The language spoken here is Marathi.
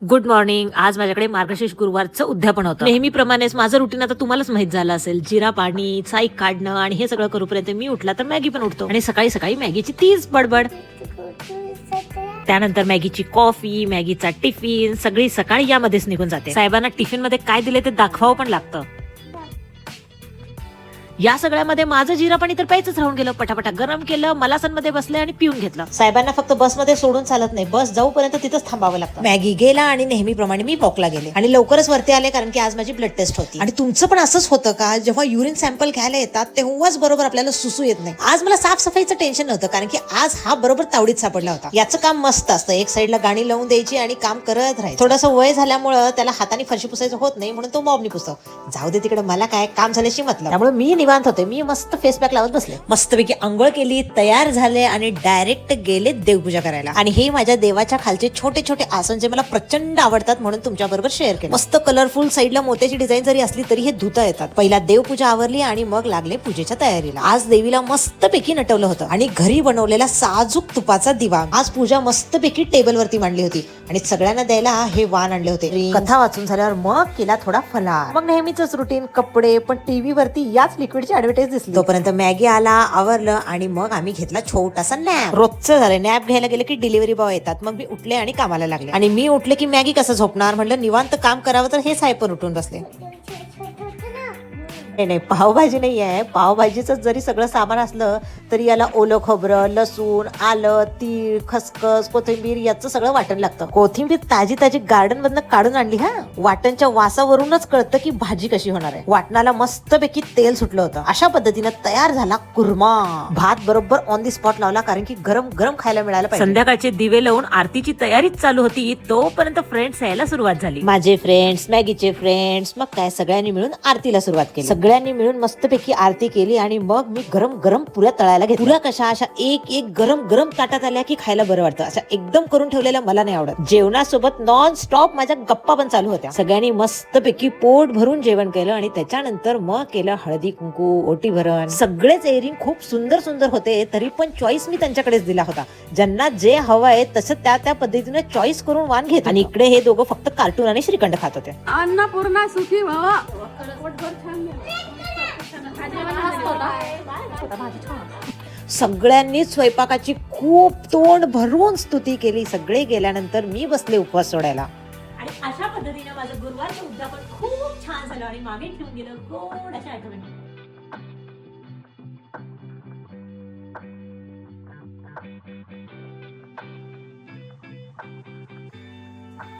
Good morning. आज माझ्याकडे मार्गशीर्ष गुरुवारचं उद्यापन होतं. नेहमीप्रमाणेच माझं रुटीन आता तुम्हालाच माहित झालं असेल. जिरा पाणी, साईक काढणं आणि हे सगळं करूपर्यंत मी उठला तर मॅगी पण उठतो आणि सकाळी सकाळी मॅगीची तीच बडबड. त्यानंतर मॅगीची कॉफी, मॅगीचा टिफिन, सगळी सकाळी यामध्येच निघून जाते. साहेबांना टिफिन मध्ये काय दिले ते दाखवावं पण लागतं. या सगळ्यामध्ये माझं जिरा पाणी तर प्यायचंच राहून गेलं. पटापटा गरम केलं, मलासनमध्ये बसले आणि पिऊन घेतलं. साहेबांना फक्त बसमध्ये सोडून चालत नाही, बस जाऊपर्यंत तिथंच थांबावं लागतं. मॅगी गेला आणि नेहमीप्रमाणे मी वॉकला गेले आणि लवकरच वरती आले कारण की आज माझी ब्लड टेस्ट होती. आणि तुमचं पण असंच होतं का? जेव्हा युरिन सॅम्पल घ्यायला येतात तेव्हाच बरोबर आपल्याला सुसू येत नाही. आज मला साफसफाईचं टेन्शन नव्हतं कारण की आज हा बरोबर तावडीत सापडला होता. याचं काम मस्त असतं. एक साईडला गाणी लावून द्यायची आणि काम करत राहायचं. थोडंसं वय झाल्यामुळे त्याला हाताने फरशी पुसायचं होत नाही म्हणून तो मॉबनी पुसतो. जाऊ दे तिकडे, मला काय काम झाल्याशी मतलब. त्यामुळे मी निवांत होते. मी मस्त फेस पॅक लावत बसले, मस्तपैकी अंघोळ केली, तयार झाले आणि डायरेक्ट गेले देवपूजा करायला. आणि हे माझ्या देवाच्या खालचे छोटे छोटे आसन जे मला प्रचंड आवडतात म्हणून तुमच्या बरोबर शेअर केले. मस्त कलरफुल, साईडला मोत्याची डिझाईन जरी असली तरी हे धुता येतात. पहिला देवपूजा आवरली आणि मग लागले पूजेच्या तयारीला. आज देवीला मस्तपैकी नटवलं होतं आणि घरी बनवलेला साजूक तुपाचा दिवा. आज पूजा मस्तपैकी टेबल वरती मांडली होती आणि सगळ्यांना द्यायला हे वाण आणले होते. कथा वाचून झाल्यावर मग केला थोडा फलार. मग नेहमीच रुटीन, कपडे. पण टीव्ही वरती याच लिक्विडची ऍडव्हर्टाईज दिसली. तोपर्यंत मॅगी आला, आवरलं आणि मग आम्ही घेतला छोटासा नॅप. रोजचं झालं. नॅप घ्यायला गेलं की डिलिव्हरी बॉय येतात. मग मी उठले आणि कामाला लागले. आणि मी उठले की मॅगी कसं झोपणार म्हणलं, निवांत काम करावं तर हे साहेब पण उठून बसले. नाही, पावभाजी नाही आहे. पावभाजीचं जरी सगळं सामान असलं तरी याला ओलं खोबरं, लसूण, आलं, तीळ, खसखस, कोथिंबीर याचं सगळं वाटण लागतं. कोथिंबीर ताजी ताजी गार्डन मधनं काढून आणली. हा, वाटणच्या वासावरूनच कळतं की भाजी कशी होणार आहे. वाटणाला मस्तपैकी तेल सुटलं होतं. अशा पद्धतीनं तयार झाला कुर्मा. भात बरोबर ऑन दी स्पॉट लावला कारण की गरम गरम खायला मिळालं पाहिजे. संध्याकाळचे दिवे लावून आरतीची तयारीच चालू होती. तोपर्यंत फ्रेंड्स यायला सुरुवात झाली. माझे फ्रेंड्स, मॅगीचे फ्रेंड्स. मग काय, सगळ्यांनी मिळून आरतीला सुरुवात केली. सगळ्यांनी मिळून मस्तपैकी आरती केली आणि मग मी गरम गरम पुऱ्या तळायला घेतल्या. पुऱ्या कशा अशा एक एक गरम गरम ताटात आल्या की खायला बरं वाटतं. अशा एकदम करून ठेवलेल्या मला नाही आवडत. जेवणासोबत नॉन स्टॉप माझ्या गप्पा पण चालू होत्या. सगळ्यांनी मस्तपैकी पोट भरून जेवण केलं आणि त्याच्यानंतर मग केलं हळदी कुंकू, ओटी भरण. सगळेच एरिंग खूप सुंदर सुंदर होते. तरी पण चॉईस मी त्यांच्याकडेच दिला होता. ज्यांना जे हवं आहे तसं त्या पद्धतीने चॉईस करून वाण घेत. आणि इकडे हे दोघं फक्त कार्टून आणि श्रीखंड खात होते. अन्नपूर्णा सुखी व्हावा. सगळ्यांनी स्वयंपाकाची खूप तोंड भरून स्तुती केली. सगळे गेल्यानंतर मी बसले उपवास सोडायला. आणि अशा पद्धतीने माझं गुरुवारचं उद्यापन खूप छान झालं आणि मागे ठेवून गेलं गोड अशा आठवणी.